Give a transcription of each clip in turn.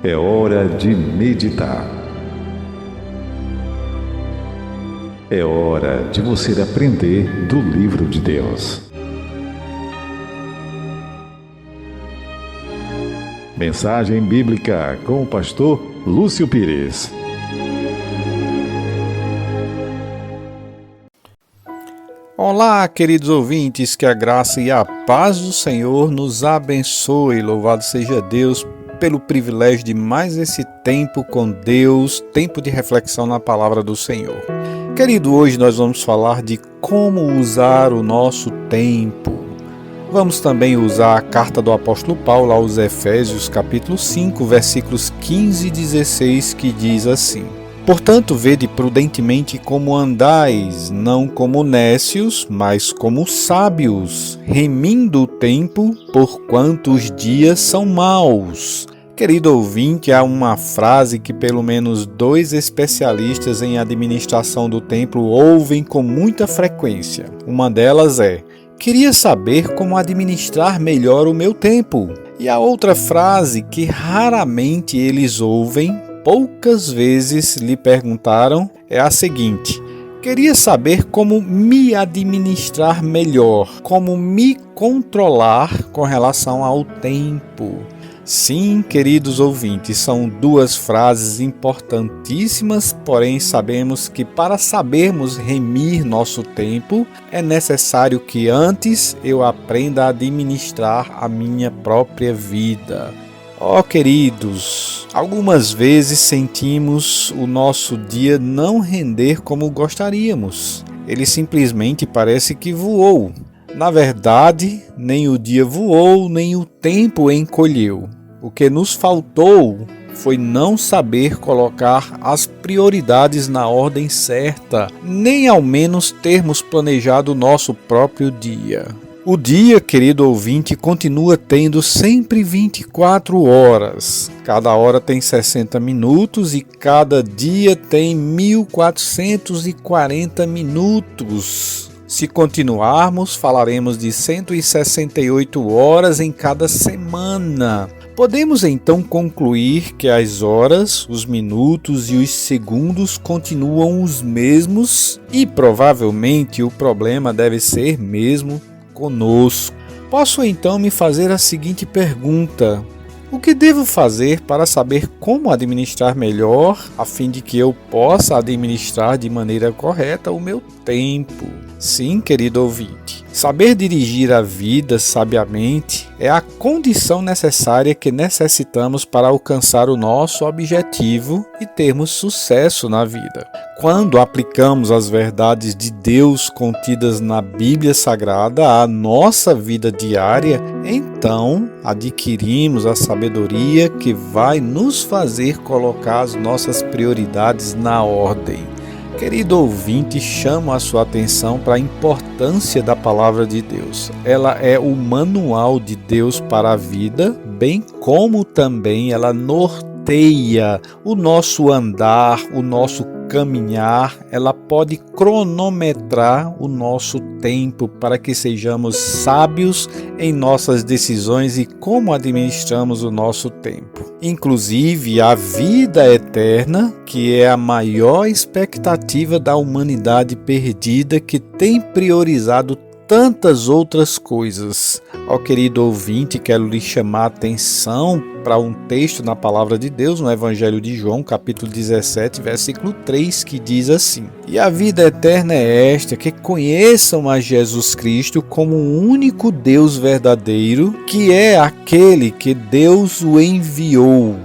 É hora de meditar. É hora de você aprender do livro de Deus. Mensagem bíblica com o pastor Lúcio Pires. Olá, queridos ouvintes, que a graça e a paz do Senhor nos abençoe. Louvado seja Deus pelo privilégio de mais esse tempo com Deus, tempo de reflexão na palavra do Senhor. Querido, hoje nós vamos falar de como usar o nosso tempo. Vamos também usar a carta do apóstolo Paulo aos Efésios, capítulo 5, versículos 15 e 16, que diz assim: Portanto, vede prudentemente como andais, não como nécios, mas como sábios, remindo o tempo, porquanto os dias são maus. Querido ouvinte, há uma frase que pelo menos 2 especialistas em administração do tempo ouvem com muita frequência. Uma delas é: queria saber como administrar melhor o meu tempo. E a outra frase que raramente eles ouvem, poucas vezes lhe perguntaram, é a seguinte: queria saber como me administrar melhor, como me controlar com relação ao tempo. Sim, queridos ouvintes, são 2 frases importantíssimas, porém sabemos que para sabermos remir nosso tempo, é necessário que antes eu aprenda a administrar a minha própria vida. Queridos, algumas vezes sentimos o nosso dia não render como gostaríamos. Ele simplesmente parece que voou. Na verdade, nem o dia voou, nem o tempo encolheu. O que nos faltou foi não saber colocar as prioridades na ordem certa, nem ao menos termos planejado o nosso próprio dia. O dia, querido ouvinte, continua tendo sempre 24 horas. Cada hora tem 60 minutos e cada dia tem 1440 minutos. Se continuarmos, falaremos de 168 horas em cada semana. Podemos então concluir que as horas, os minutos e os segundos continuam os mesmos e provavelmente o problema deve ser mesmo conosco. Posso então me fazer a seguinte pergunta: o que devo fazer para saber como administrar melhor, a fim de que eu possa administrar de maneira correta o meu tempo? Sim, querido ouvinte, saber dirigir a vida sabiamente é a condição necessária que necessitamos para alcançar o nosso objetivo e termos sucesso na vida. Quando aplicamos as verdades de Deus contidas na Bíblia Sagrada à nossa vida diária, então adquirimos a sabedoria que vai nos fazer colocar as nossas prioridades na ordem. Querido ouvinte, chamo a sua atenção para a importância da palavra de Deus. Ela é o manual de Deus para a vida, bem como também ela norteia o nosso andar, o nosso caminhar. Ela pode cronometrar o nosso tempo para que sejamos sábios em nossas decisões e como administramos o nosso tempo. Inclusive, a vida eterna, que é a maior expectativa da humanidade perdida, que tem priorizado tantas outras coisas. Querido ouvinte, quero lhe chamar a atenção para um texto na palavra de Deus, no Evangelho de João, capítulo 17, versículo 3, que diz assim: E a vida eterna é esta, que conheçam a Jesus Cristo como o único Deus verdadeiro, que é aquele que Deus o enviou.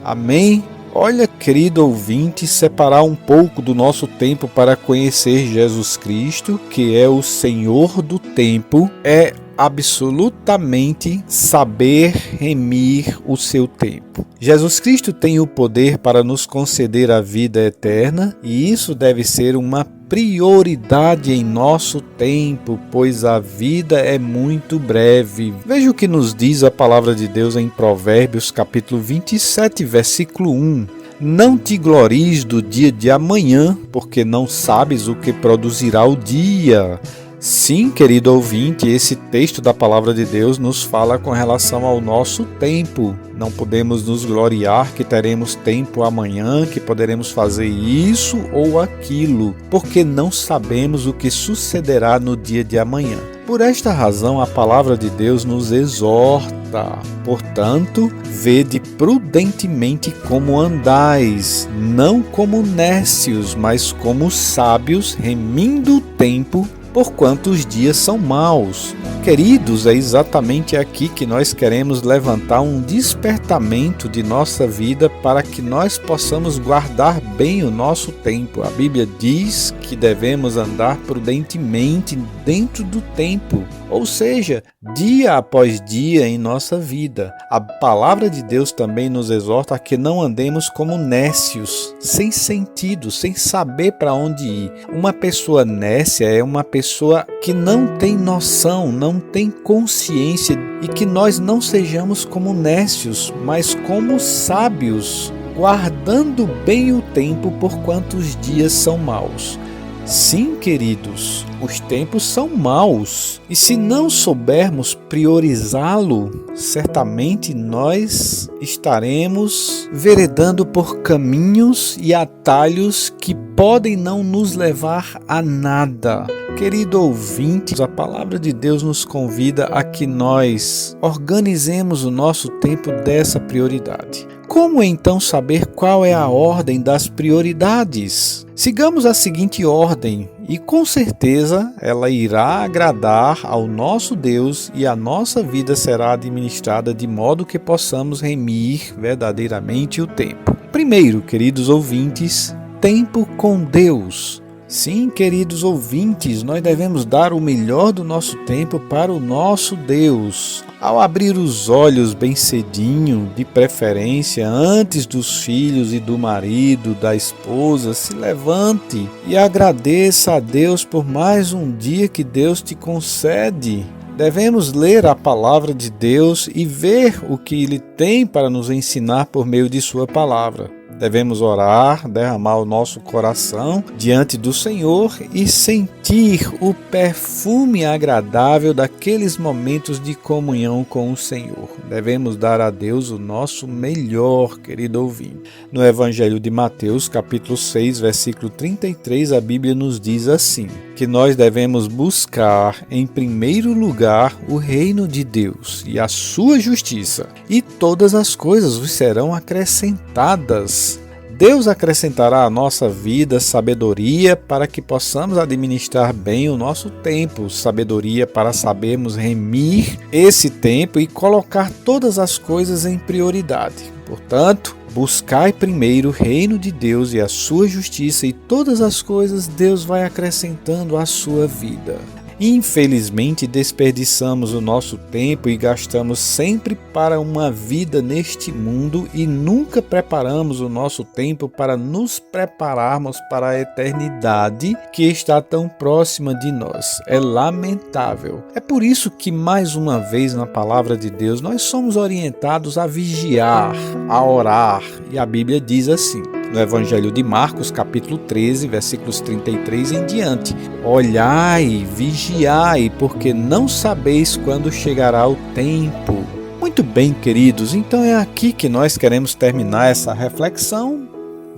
Amém? Olha, querido ouvinte, separar um pouco do nosso tempo para conhecer Jesus Cristo, que é o Senhor do tempo, é absolutamente saber remir o seu tempo. Jesus Cristo tem o poder para nos conceder a vida eterna e isso deve ser uma prioridade em nosso tempo, pois a vida é muito breve. Veja o que nos diz a palavra de Deus em Provérbios, capítulo 27, versículo 1. Não te glories do dia de amanhã, porque não sabes o que produzirá o dia. Sim, querido ouvinte, esse texto da Palavra de Deus nos fala com relação ao nosso tempo. Não podemos nos gloriar que teremos tempo amanhã, que poderemos fazer isso ou aquilo, porque não sabemos o que sucederá no dia de amanhã. Por esta razão, a Palavra de Deus nos exorta. Portanto, vede prudentemente como andais, não como nécios, mas como sábios, remindo o tempo, porquanto os dias são maus. Queridos, é exatamente aqui que nós queremos levantar um despertamento de nossa vida para que nós possamos guardar bem o nosso tempo. A Bíblia diz que devemos andar prudentemente dentro do tempo, ou seja, dia após dia em nossa vida. A palavra de Deus também nos exorta a que não andemos como nécios, sem sentido, sem saber para onde ir. Uma pessoa nécia é uma pessoa que não tem noção, não tem consciência, e que nós não sejamos como nécios, mas como sábios, guardando bem o tempo, porquanto os dias são maus. Sim, queridos, os tempos são maus, e se não soubermos priorizá-lo, certamente nós estaremos veredando por caminhos e atalhos que podem não nos levar a nada. Querido ouvinte, a palavra de Deus nos convida a que nós organizemos o nosso tempo dessa prioridade. Como então saber qual é a ordem das prioridades? Sigamos a seguinte ordem e com certeza ela irá agradar ao nosso Deus e a nossa vida será administrada de modo que possamos remir verdadeiramente o tempo. Primeiro, queridos ouvintes, tempo com Deus. Sim, queridos ouvintes, nós devemos dar o melhor do nosso tempo para o nosso Deus. Ao abrir os olhos bem cedinho, de preferência antes dos filhos e do marido, da esposa, se levante e agradeça a Deus por mais um dia que Deus te concede. Devemos ler a palavra de Deus e ver o que Ele tem para nos ensinar por meio de sua palavra. Devemos orar, derramar o nosso coração diante do Senhor e sentir o perfume agradável daqueles momentos de comunhão com o Senhor. Devemos dar a Deus o nosso melhor, querido ouvinte. No Evangelho de Mateus, capítulo 6, versículo 33, a Bíblia nos diz assim, que nós devemos buscar em primeiro lugar o reino de Deus e a sua justiça, e todas as coisas vos serão acrescentadas. Deus acrescentará à nossa vida sabedoria para que possamos administrar bem o nosso tempo, sabedoria para sabermos remir esse tempo e colocar todas as coisas em prioridade. Portanto, buscai primeiro o reino de Deus e a sua justiça, e todas as coisas Deus vai acrescentando à sua vida. Infelizmente, desperdiçamos o nosso tempo e gastamos sempre para uma vida neste mundo e nunca preparamos o nosso tempo para nos prepararmos para a eternidade que está tão próxima de nós. É lamentável. É por isso que, mais uma vez, na palavra de Deus, nós somos orientados a vigiar, a orar. E a Bíblia diz assim, no Evangelho de Marcos, capítulo 13, versículos 33 em diante. Olhai, vigiai, porque não sabeis quando chegará o tempo. Muito bem, queridos, então é aqui que nós queremos terminar essa reflexão,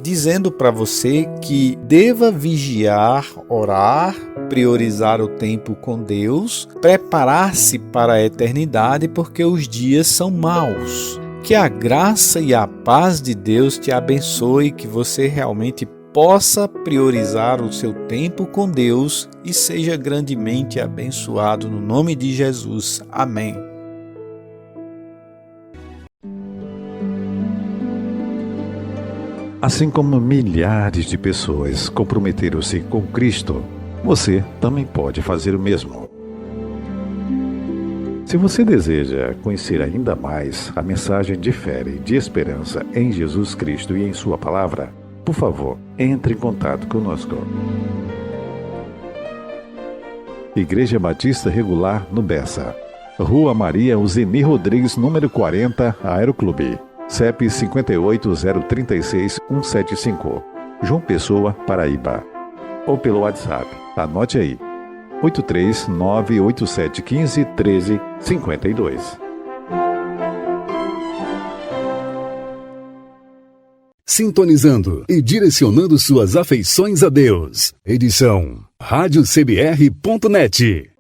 dizendo para você que deva vigiar, orar, priorizar o tempo com Deus, preparar-se para a eternidade, porque os dias são maus. Que a graça e a paz de Deus te abençoe, que você realmente possa priorizar o seu tempo com Deus e seja grandemente abençoado no nome de Jesus. Amém. Assim como milhares de pessoas comprometeram-se com Cristo, você também pode fazer o mesmo. Se você deseja conhecer ainda mais a mensagem de fé e de esperança em Jesus Cristo e em Sua Palavra, por favor, entre em contato conosco. Igreja Batista Regular no Bessa, Rua Maria Uzeni Rodrigues, número 40, Aeroclube, CEP 58036175, João Pessoa, Paraíba. Ou pelo WhatsApp, anote aí, 83987151352. Sintonizando e direcionando suas afeições a Deus. Edição radiocbr.net.